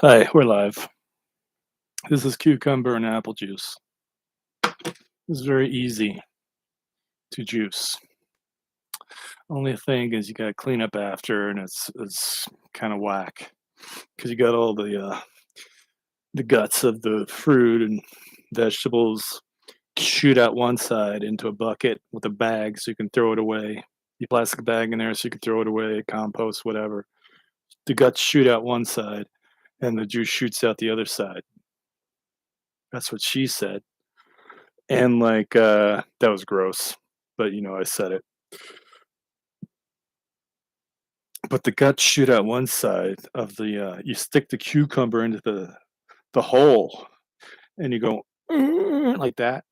Hi, we're live. This is cucumber and apple juice. It's very easy to juice. Only thing is you gotta clean up after, and it's kind of whack because you got all the guts of the fruit and vegetables shoot out one side into a bucket with a bag so you can throw it away. You plastic bag in there so you can throw it away, compost, whatever. The guts shoot out one side, and the juice shoots out the other side. That's what she said. And that was gross, but I said it. But the guts shoot out one side of you stick the cucumber into the hole and you go like that.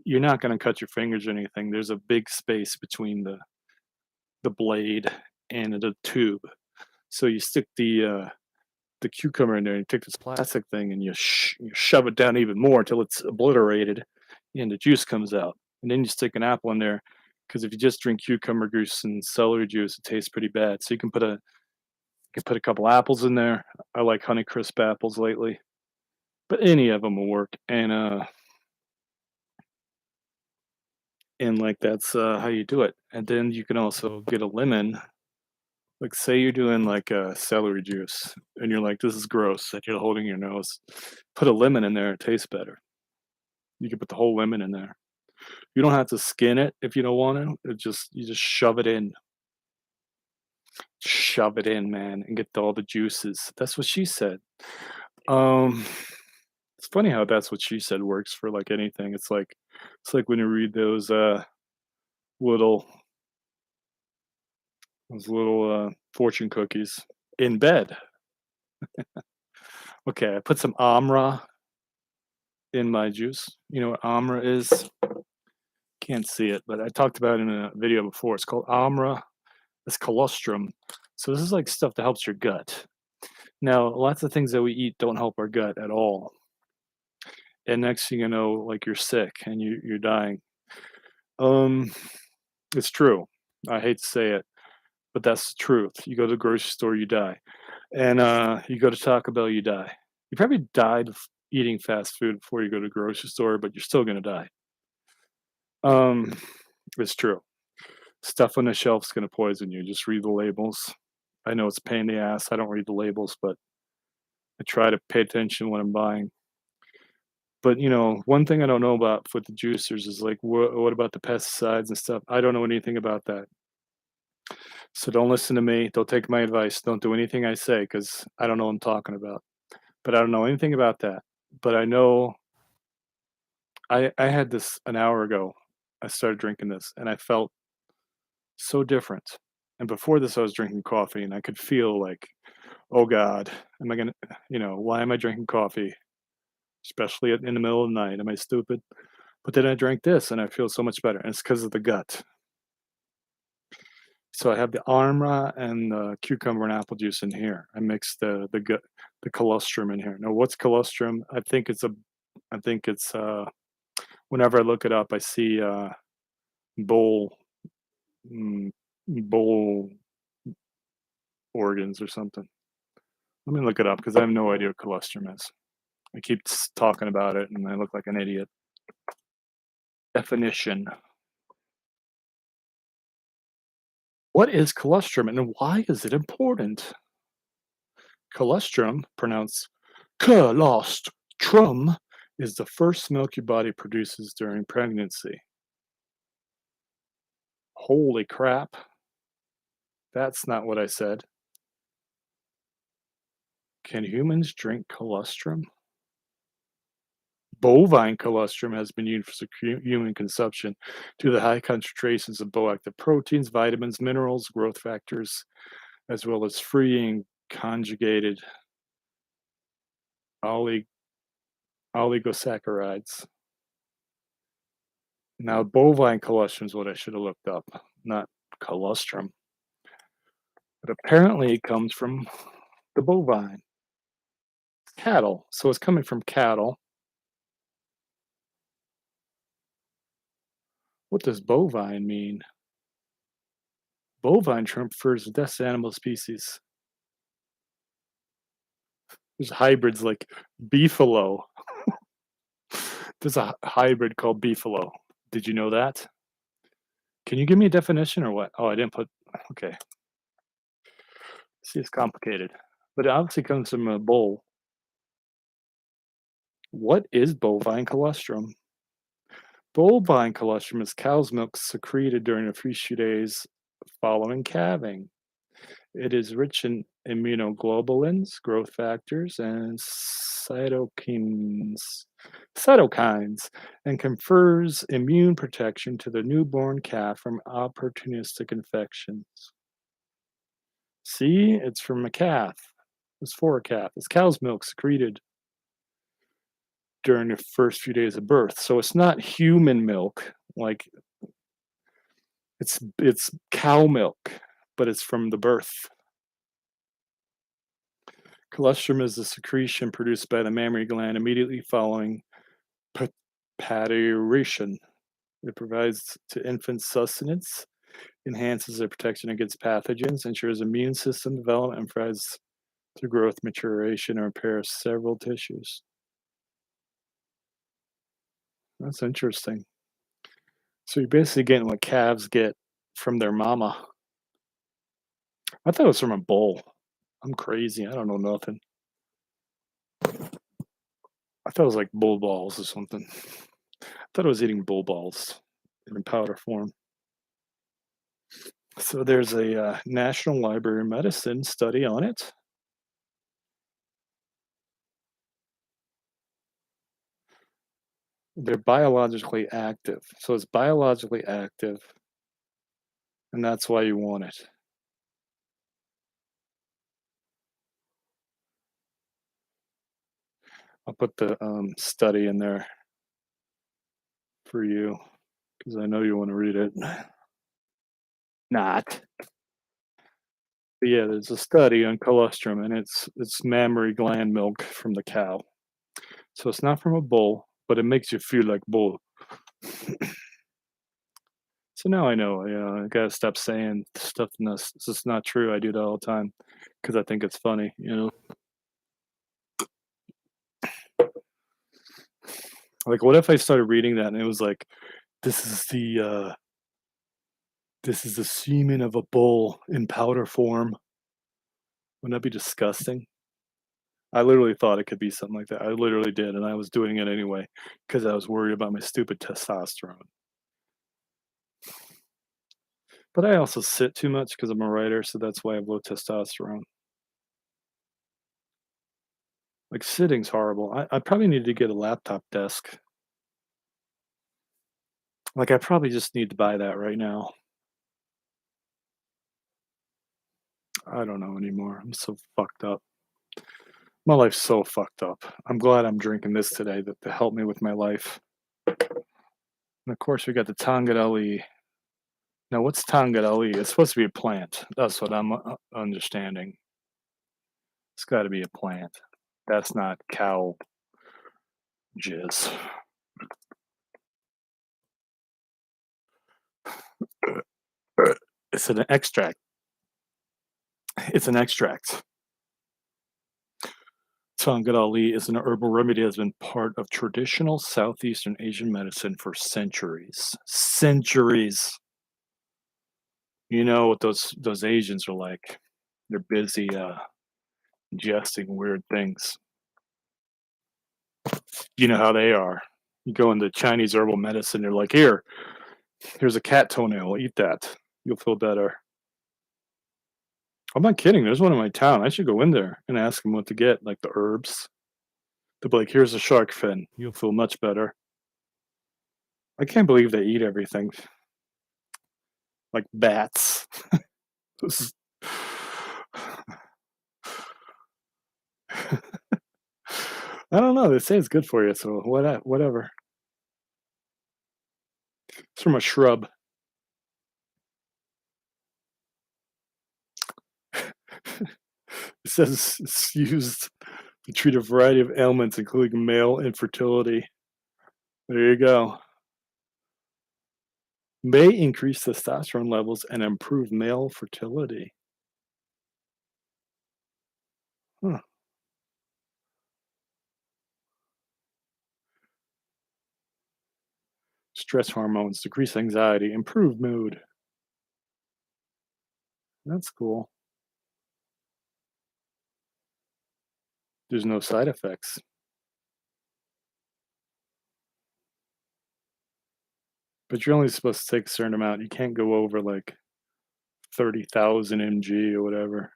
You're not going to cut your fingers or anything. There's a big space between the blade and the tube. So you stick the cucumber in there and you take this plastic thing and you shove it down even more until it's obliterated and the juice comes out. And then you stick an apple in there because if you just drink cucumber juice and celery juice, it tastes pretty bad. So you can put a couple apples in there. I like Honeycrisp apples lately, but any of them will work. And that's how you do it. And then you can also get a lemon. Like say you're doing like a celery juice and you're like, this is gross, and you're holding your nose. Put a lemon in there, it tastes better. You can put the whole lemon in there. You don't have to skin it if you don't want to. You just shove it in. Shove it in, man, and get all the juices. That's what she said. Um, it's funny how that's what she said works for like anything. It's like when you read little those little fortune cookies in bed. Okay, I put some Armra in my juice. You know what Armra is? Can't see it, but I talked about it in a video before. It's called Armra. It's colostrum. So this is like stuff that helps your gut. Now, lots of things that we eat don't help our gut at all. And next thing you know, like you're sick and you're dying. Um, it's true. I hate to say it, but that's the truth. You go to the grocery store, you die. And you go to Taco Bell, you die. You probably died of eating fast food before you go to the grocery store, but you're still gonna die. Um, it's true. Stuff on the shelf's gonna poison you. Just read the labels. I know it's a pain in the ass. I don't read the labels, but I try to pay attention when I'm buying. But one thing I don't know about with the juicers is like, what about the pesticides and stuff? I don't know anything about that. So don't listen to me. Don't take my advice. Don't do anything I say because I don't know what I'm talking about. But I don't know anything about that. But I know I had this an hour ago. I started drinking this and I felt so different. And before this, I was drinking coffee and I could feel like, oh God, am I going to, why am I drinking coffee? Especially in the middle of the night. Am I stupid? But then I drank this and I feel so much better. And it's because of the gut. So I have the Armra and the cucumber and apple juice in here. I mixed the colostrum in here. Now, what's colostrum? I think it's whenever I look it up, I see bull mm, bull organs or something. Let me look it up because I have no idea what colostrum is. I keep talking about it and I look like an idiot. Definition. What is colostrum and why is it important? Colostrum, pronounced colostrum, is the first milk your body produces during pregnancy. Holy crap. That's not what I said. Can humans drink colostrum? Bovine colostrum has been used for human consumption due to the high concentrations of bioactive proteins, vitamins, minerals, growth factors, as well as free and conjugated oligosaccharides. Now, bovine colostrum is what I should have looked up, not colostrum. But apparently it comes from the bovine. Cattle. So it's coming from cattle. What does bovine mean? Bovine term refers to this animal species. There's hybrids like beefalo. There's a hybrid called beefalo. Did you know that? Can you give me a definition or what? Oh, I didn't put. Okay. See, it's complicated, but it obviously comes from a bull. What is bovine colostrum? Bovine colostrum is cow's milk secreted during the first few days following calving. It is rich in immunoglobulins, growth factors, and cytokines, and confers immune protection to the newborn calf from opportunistic infections. See, it's from a calf. It's for a calf. It's cow's milk secreted during the first few days of birth. So it's not human milk, like it's cow milk, but it's from the birth. Colostrum is a secretion produced by the mammary gland immediately following parturition. It provides to infants sustenance, enhances their protection against pathogens, ensures immune system development, and provides to growth, maturation, or repair several tissues. That's interesting. So you're basically getting what calves get from their mama. I thought it was from a bull. I'm crazy. I don't know nothing. I thought it was like bull balls or something. I thought I was eating bull balls in powder form. So there's a National Library of Medicine study on it. They're biologically active. So it's biologically active, and that's why you want it. I'll put the study in there for you because I know you want to read it. Not. But yeah, there's a study on colostrum, and it's mammary gland milk from the cow. So it's not from a bull, but it makes you feel like bull. So now I know. I gotta stop saying stuff that's just not true. I do that all the time because I think it's funny. Like, what if I started reading that and it was like, this is the semen of a bull in powder form. Wouldn't that be disgusting? I literally thought it could be something like that. I literally did, and I was doing it anyway because I was worried about my stupid testosterone. But I also sit too much because I'm a writer, so that's why I have low testosterone. Like, sitting's horrible. I probably need to get a laptop desk. Like, I probably just need to buy that right now. I don't know anymore. I'm so fucked up. My life's so fucked up. I'm glad I'm drinking this today to help me with my life. And of course, we got the Tonkat Ali. Now, what's Tonkat Ali? It's supposed to be a plant. That's what I'm understanding. It's got to be a plant. That's not cow jizz. It's an extract. It's an extract. Tonkat Ali is an herbal remedy that has been part of traditional Southeastern Asian medicine for centuries. Centuries. You know what those Asians are like. They're busy ingesting weird things. You know how they are. You go into Chinese herbal medicine, they're like, here's a cat toenail, eat that. You'll feel better. I'm not kidding. There's one in my town. I should go in there and ask them what to get, like the herbs. They'll be like, here's a shark fin. You'll feel much better. I can't believe they eat everything. Like bats. I don't know. They say it's good for you, so whatever. It's from a shrub. It says it's used to treat a variety of ailments, including male infertility. There you go. May increase testosterone levels and improve male fertility. Huh. stress hormones, decrease anxiety, improve mood. That's cool. There's no side effects. But you're only supposed to take a certain amount. You can't go over like 30,000 mg or whatever.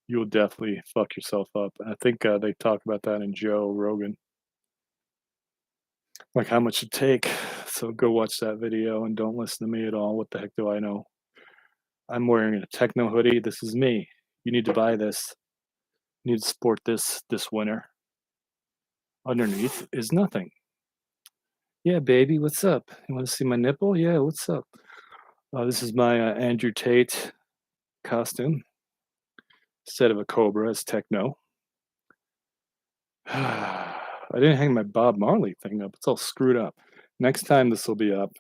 You'll definitely fuck yourself up. I think they talk about that in Joe Rogan, like how much to take. So go watch that video and don't listen to me at all. What the heck do I know? I'm wearing a Techno hoodie. This is me. You need to buy this. You need to support this winter. Underneath is nothing. Yeah, baby, what's up? You want to see my nipple? Yeah, what's up? This is my Andrew Tate costume. Instead of a cobra, it's Techno. I didn't hang my Bob Marley thing up. It's all screwed up. Next time this will be up.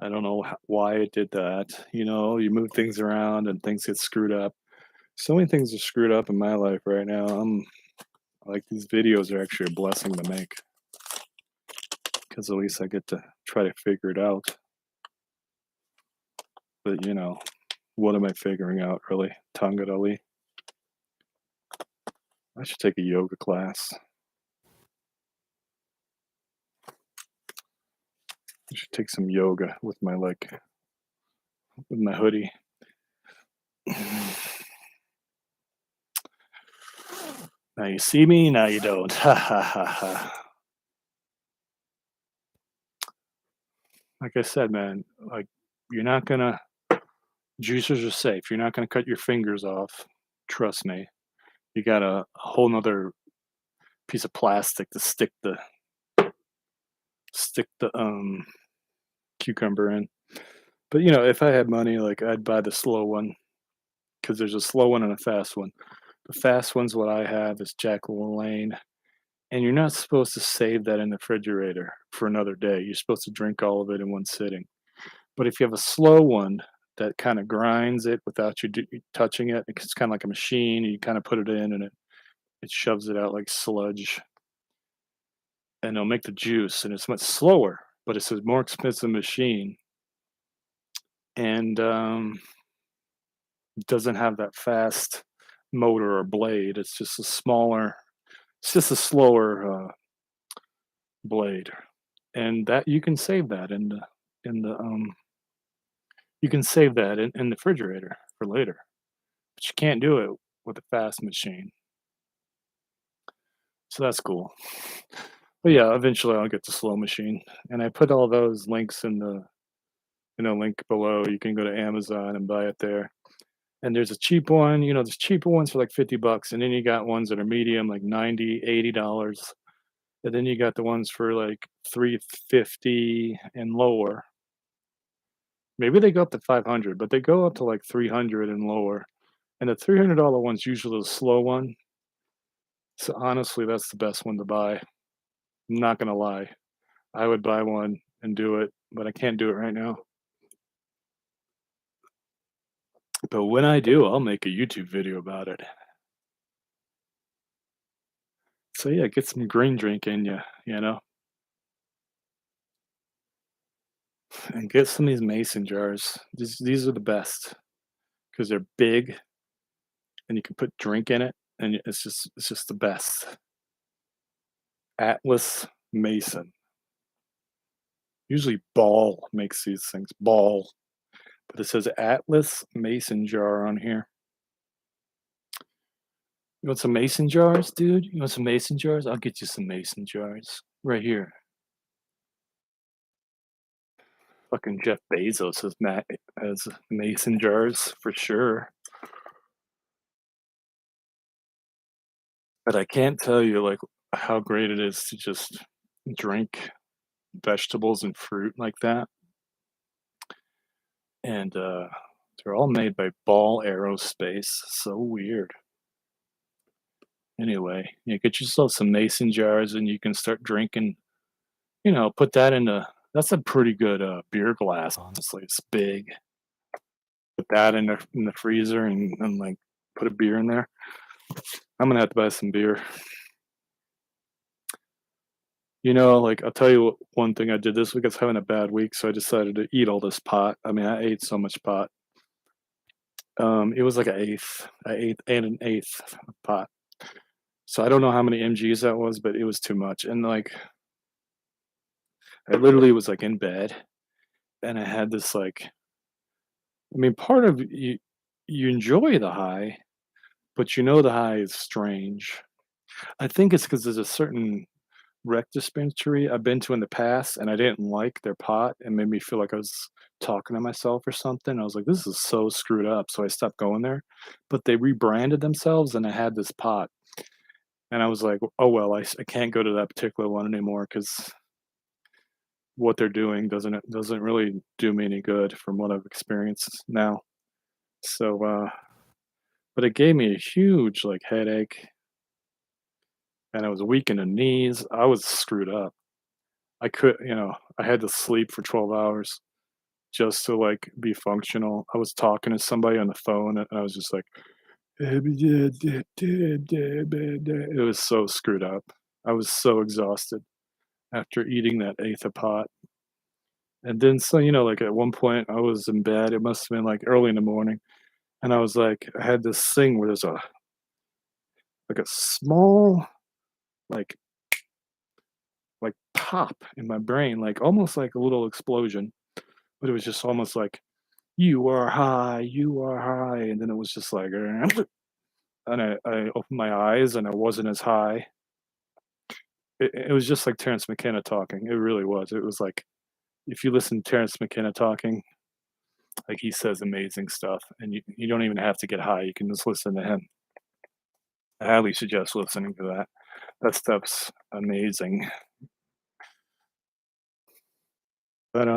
I don't know why it did that. You know, you move things around and things get screwed up. So many things are screwed up in my life right now. Like these videos are actually a blessing to make because at least I get to try to figure it out. But you know, what am I figuring out really? Tongkat Ali. I should take a yoga class. I should take some yoga with my with my hoodie. Now you see me, now you don't. Ha ha ha ha. Like I said, man, like you're not gonna juicers are safe. You're not gonna cut your fingers off. Trust me. You got a whole nother piece of plastic to stick the cucumber in. But you know, if I had money, like I'd buy the slow one because there's a slow one and a fast one. The fast one's what I have is Jack LaLanne, and you're not supposed to save that in the refrigerator for another day. You're supposed to drink all of it in one sitting. But if you have a slow one that kind of grinds it without you touching it, it's kind of like a machine. You kind of put it in, and it shoves it out like sludge, and it'll make the juice, and it's much slower, but it's a more expensive machine, and doesn't have that fast motor or blade. It's just a smaller, it's just a slower blade, and that you can save that in the you can save that in the refrigerator for later, but you can't do it with a fast machine. So that's cool. But yeah, eventually I'll get the slow machine, and I put all those links in the link below. You can go to Amazon and buy it there. And there's a cheap one, there's cheaper ones for like $50, and then you got ones that are medium, like 90, $80. And then you got the ones for like 350 and lower. Maybe they go up to 500, but they go up to like 300 and lower. And the $300 one's usually the slow one. So honestly, that's the best one to buy. I'm not gonna lie. I would buy one and do it, but I can't do it right now. But when I do, I'll make a YouTube video about it. So yeah, get some green drink in you, and get some of these mason jars. These are the best because they're big and you can put drink in it, and it's just the best. Atlas Mason. Usually Ball makes these things. Ball. But it says Atlas Mason jar on here. You want some mason jars, dude? You want some mason jars? I'll get you some mason jars. Right here. Fucking Jeff Bezos has mason jars for sure. But I can't tell you like how great it is to just drink vegetables and fruit like that. And they're all made by Ball Aerospace. So weird. Anyway, you get yourself some mason jars and you can start drinking, put that that's a pretty good beer glass, honestly. It's big. Put that in the freezer and like put a beer in there. I'm gonna have to buy some beer. Like, I'll tell you one thing I did this week. I was having a bad week, so I decided to eat all this pot. I mean, I ate so much pot. It was like an eighth. I ate an eighth of pot. So I don't know how many mgs that was, but it was too much. And like, I literally was like in bed, and I had this like, I mean, part of you enjoy the high, but the high is strange. I think it's because there's a certain rec dispensary I've been to in the past, and I didn't like their pot. It made me feel like I was talking to myself or something. I was like, "This is so screwed up," so I stopped going there. But they rebranded themselves, and I had this pot, and I was like, "Oh, well, I can't go to that particular one anymore because what they're doing doesn't really do me any good from what I've experienced now." So, but it gave me a huge, like, headache, and I was weak in the knees. I was screwed up. I had to sleep for 12 hours just to, like, be functional. I was talking to somebody on the phone, and I was just like, it was so screwed up. I was so exhausted after eating that eighth of pot. And then so, like, at one point, I was in bed. It must have been, like, early in the morning, and I was like I had this thing where there's a small, like pop in my brain, like, almost like a little explosion, but it was just almost like, you are high," and then it was just like, and I opened my eyes, and I wasn't as high. It was just like Terrance McKenna talking, it really was. It was like, if you listen to Terrance McKenna talking, like, he says amazing stuff, and you don't even have to get high, you can just listen to him. I highly suggest listening to that. That stuff's amazing. But,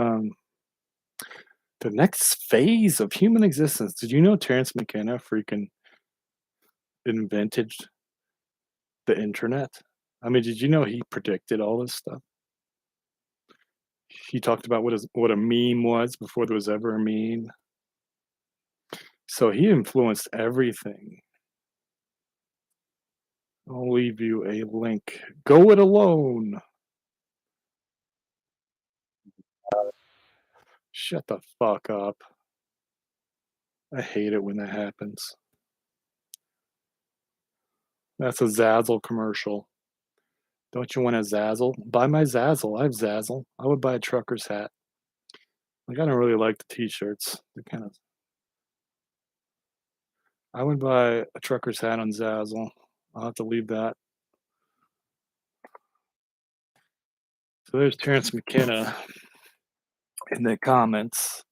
the next phase of human existence, did you know Terrance McKenna freaking invented the internet? I mean, did you know he predicted all this stuff? He talked about what a meme was before there was ever a meme. So he influenced everything. I'll leave you a link. Go it alone. Shut the fuck up. I hate it when that happens. That's a Zazzle commercial. Don't you want a Zazzle? Buy my Zazzle. I have Zazzle. I would buy a trucker's hat. Like, I don't really like the T-shirts. They're kind of. I would buy a trucker's hat on Zazzle. I'll have to leave that. So there's Terrance McKenna in the comments.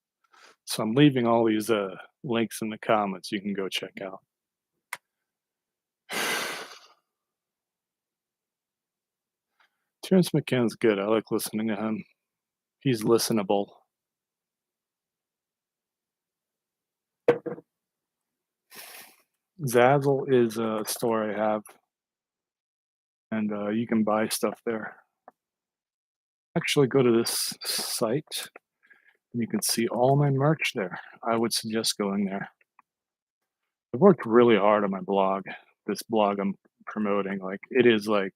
So I'm leaving all these links in the comments you can go check out. Terrance McKenna's good. I like listening to him. He's listenable. Zazzle is a store I have, and you can buy stuff there. Actually, go to this site, and you can see all my merch there. I would suggest going there. I've worked really hard on my blog. This blog I'm promoting, like, it is like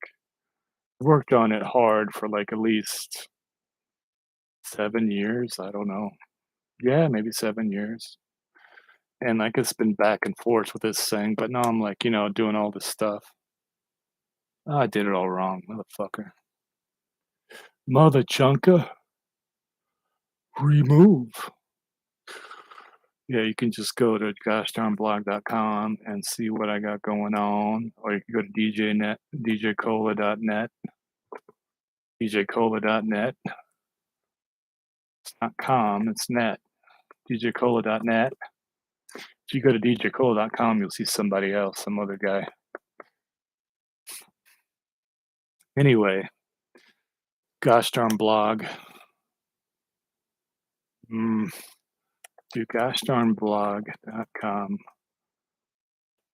I've worked on it hard for like at least 7 years. I don't know. Yeah, maybe 7 years. And like it's been back and forth with this thing, but now I'm like, doing all this stuff. Oh, I did it all wrong, motherfucker. Mother chunker. Remove. Yeah, you can just go to GoshDarnBlog.com and see what I got going on, or you can go to DJCola.net, DJCola.net. It's not com, it's net. DJCola.net. If you go to DJCola.com, you'll see somebody else, some other guy. Anyway, GoshDarnBlog. Do GoshDarnBlog.com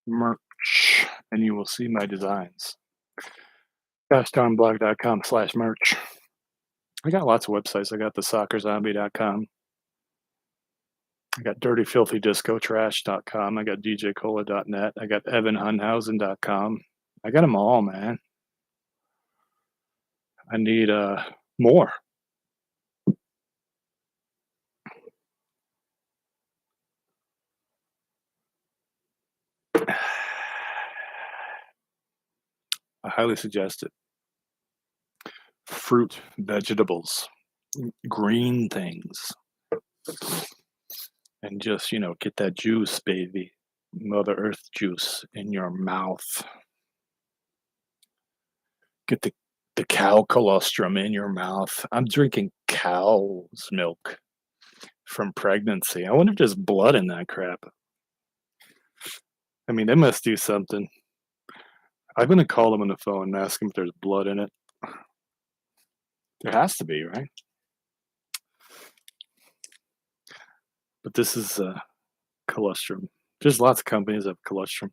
merch, and you will see my designs. GoshDarnBlog.com/merch. I got lots of websites. I got the soccerzombie.com. I got dirtyfilthydiscotrash.com. I got djcola.net. I got evanhunhausen.com. I got them all, man. I need more. I highly suggest it. Fruit, vegetables, green things, and just, get that juice, baby. Mother Earth juice in your mouth. Get the cow colostrum in your mouth. I'm drinking cow's milk from pregnancy. I wonder if there's blood in that crap. I mean, they must do something. I'm gonna call them on the phone and ask them if there's blood in it. There has to be, right? But this is colostrum. There's lots of companies that have colostrum,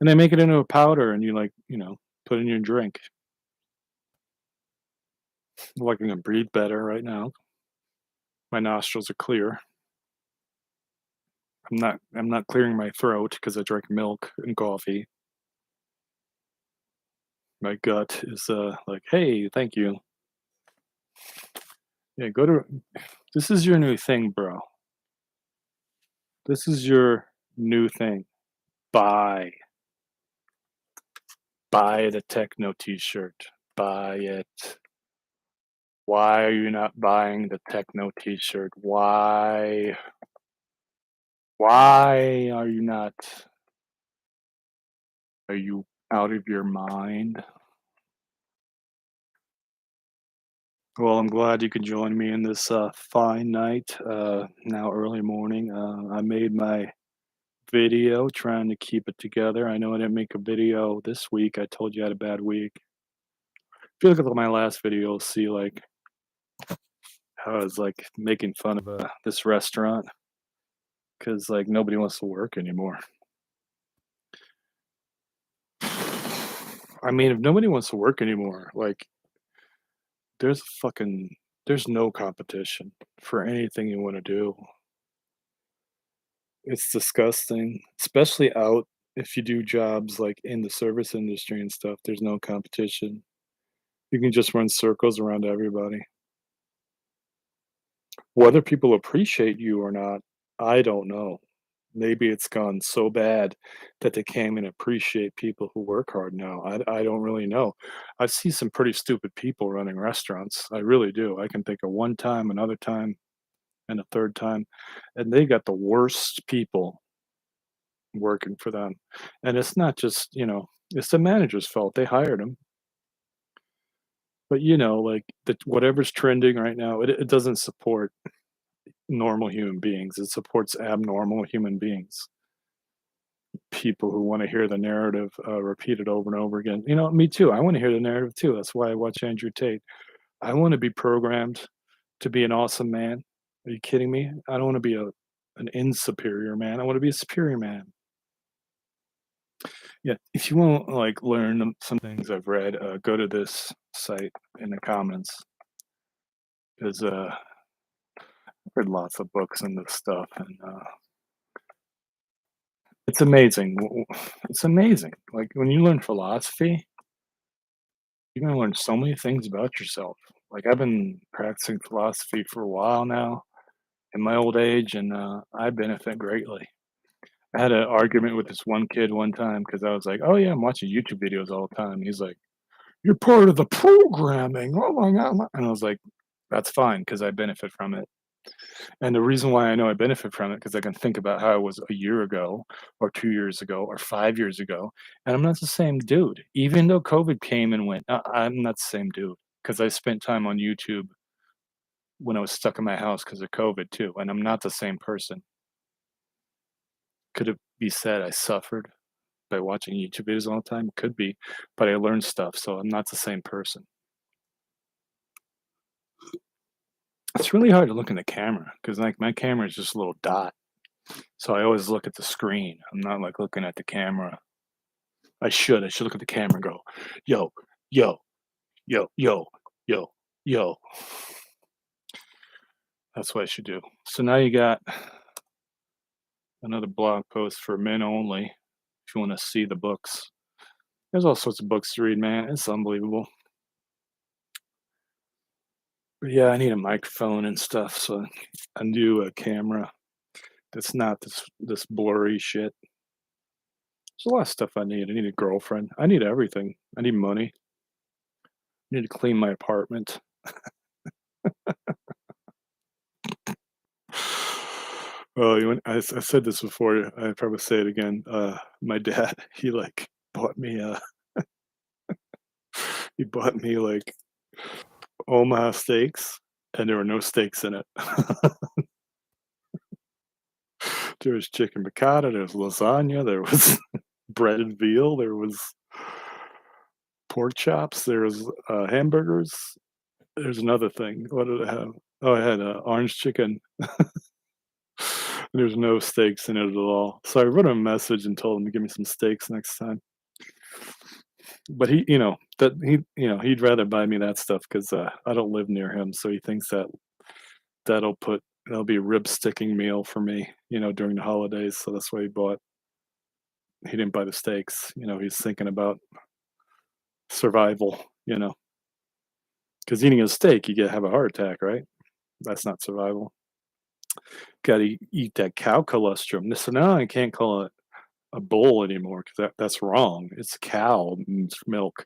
and they make it into a powder, and you put in your drink. Like I'm gonna breathe better right now. My nostrils are clear. I'm not clearing my throat because I drank milk and coffee. My gut is like, hey, thank you. Yeah, go to. This is your new thing, bro. This is your new thing. Buy. Buy the Techno T-shirt. Buy it. Why are you not buying the Techno T-shirt? Why? Why are you not? Are you out of your mind? Well, I'm glad you could join me in this fine night, now early morning. I made my video trying to keep it together. I know I didn't make a video this week. I told you I had a bad week. If you look at my last video, you'll see like how I was like making fun of this restaurant because like nobody wants to work anymore. I mean, if nobody wants to work anymore, like there's fucking there's no competition for anything you want to do. It's disgusting, especially out if you do jobs like in the service industry and stuff. There's no competition. You can just run circles around everybody. Whether people appreciate you or not, I don't know. Maybe it's gone so bad that they can't even appreciate people who work hard now. I don't really know. I see some pretty stupid people running restaurants. I really do. I can think of one time, another time, and a third time, and they got the worst people working for them. And it's not just, it's the manager's fault. They hired them. But like whatever's trending right now, it doesn't support normal human beings. It supports abnormal human beings. People who want to hear the narrative repeated over and over again. Me too. I want to hear the narrative too. That's why I watch Andrew Tate. I want to be programmed to be an awesome man. Are you kidding me? I don't want to be an insuperior man. I want to be a superior man. Yeah, if you want to like learn some things I've read, go to this site in the comments because I've read lots of books and this stuff, and it's amazing. It's amazing. Like when you learn philosophy, you're gonna learn so many things about yourself. Like I've been practicing philosophy for a while now in my old age, and I benefit greatly. I had an argument with this one kid one time because I was like, "Oh yeah, I'm watching YouTube videos all the time." He's like, "You're part of the programming." Oh my god! And I was like, "That's fine because I benefit from it." And the reason why I know I benefit from it because I can think about how I was a year ago, or 2 years ago, or 5 years ago, and I'm not the same dude. Even though COVID came and went, I'm not the same dude because I spent time on YouTube when I was stuck in my house because of COVID too, and I'm not the same person. Could it be said I suffered by watching YouTube videos all the time? Could be, but I learned stuff, so I'm not the same person. It's really hard to look in the camera because like my camera is just a little dot. So I always look at the screen. I'm not like looking at the camera. I should. I should look at the camera and go, yo, yo, yo, yo, yo, yo. That's what I should do. So now you got another blog post for men only. If you want to see the books, there's all sorts of books to read, man. It's unbelievable. But yeah, I need a microphone and stuff, so a new camera that's not this blurry shit. There's a lot of stuff I need. I need a girlfriend. I need everything. I need money. I need to clean my apartment. Oh, I said this before. I probably say it again. My dad, he like bought me he bought me like Omaha steaks, and there were no steaks in it. There was chicken piccata, there was lasagna, there was breaded veal, there was pork chops, there was hamburgers. There's another thing. What did I have? Oh, I had orange chicken. There's no steaks in it at all. So I wrote him a message and told him to give me some steaks next time. But he'd rather buy me that stuff because I don't live near him, so he thinks that that'll be a rib sticking meal for me, during the holidays. So that's why he didn't buy the steaks. He's thinking about survival. Because eating a steak, you get have a heart attack, right? That's not survival. Got to eat that cow colostrum. So now I can't call it a bull anymore because that's wrong. It's cow milk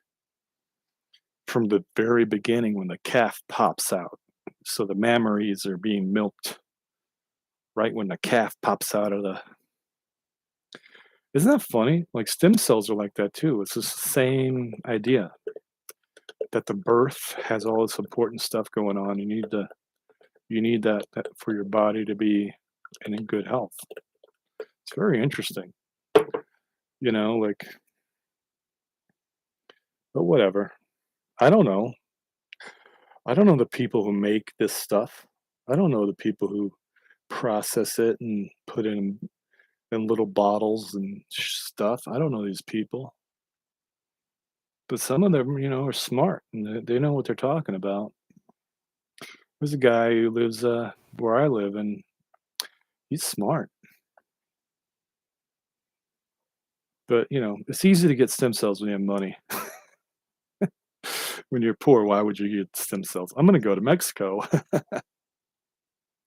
from the very beginning when the calf pops out. So the mammaries are being milked right when the calf pops out of the. Isn't that funny? Like stem cells are like that too. It's just the same idea that the birth has all this important stuff going on. You need that for your body to be in good health. It's very interesting, like, but whatever. I don't know. I don't know the people who make this stuff. I don't know the people who process it and put it in little bottles and stuff. I don't know these people, but some of them, are smart and they know what they're talking about. There's a guy who lives where I live, and he's smart. But it's easy to get stem cells when you have money. When you're poor, why would you get stem cells? I'm gonna go to Mexico. I'm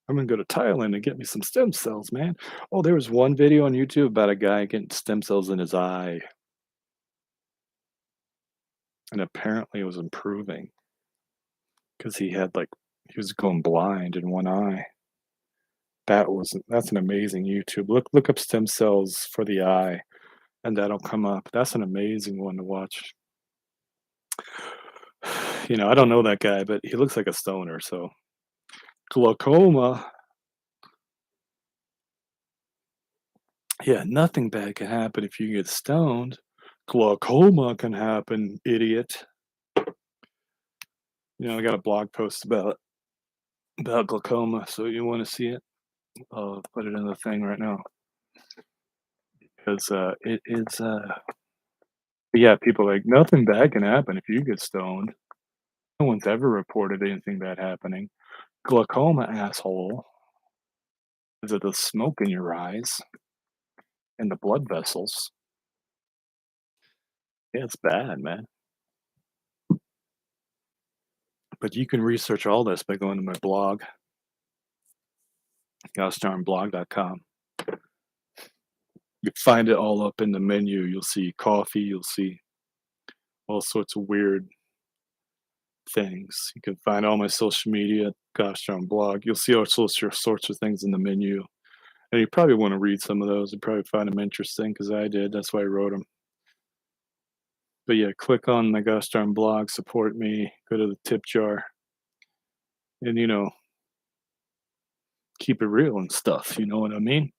gonna go to Thailand and get me some stem cells, man. Oh, there was one video on YouTube about a guy getting stem cells in his eye, and apparently it was improving because he was going blind in one eye. That's an amazing YouTube. Look up stem cells for the eye, and that'll come up. That's an amazing one to watch. I don't know that guy, but he looks like a stoner. So glaucoma. Yeah, nothing bad can happen if you get stoned. Glaucoma can happen, idiot. I got a blog post about glaucoma, so you want to see it? I'll put it in the thing right now because it is. Yeah, people are like nothing bad can happen if you get stoned. No one's ever reported anything bad happening. Glaucoma, asshole. Is it the smoke in your eyes and the blood vessels? Yeah, it's bad, man. But you can research all this by going to my blog, GoshDarnBlog.com. You find it all up in the menu. You'll see coffee. You'll see all sorts of weird things. You can find all my social media, GoshDarnBlog. You'll see all sorts of things in the menu. And you probably want to read some of those and probably find them interesting because I did. That's why I wrote them. But yeah, click on the GoshDarnBlog, support me, go to the tip jar, and keep it real and stuff. You know what I mean?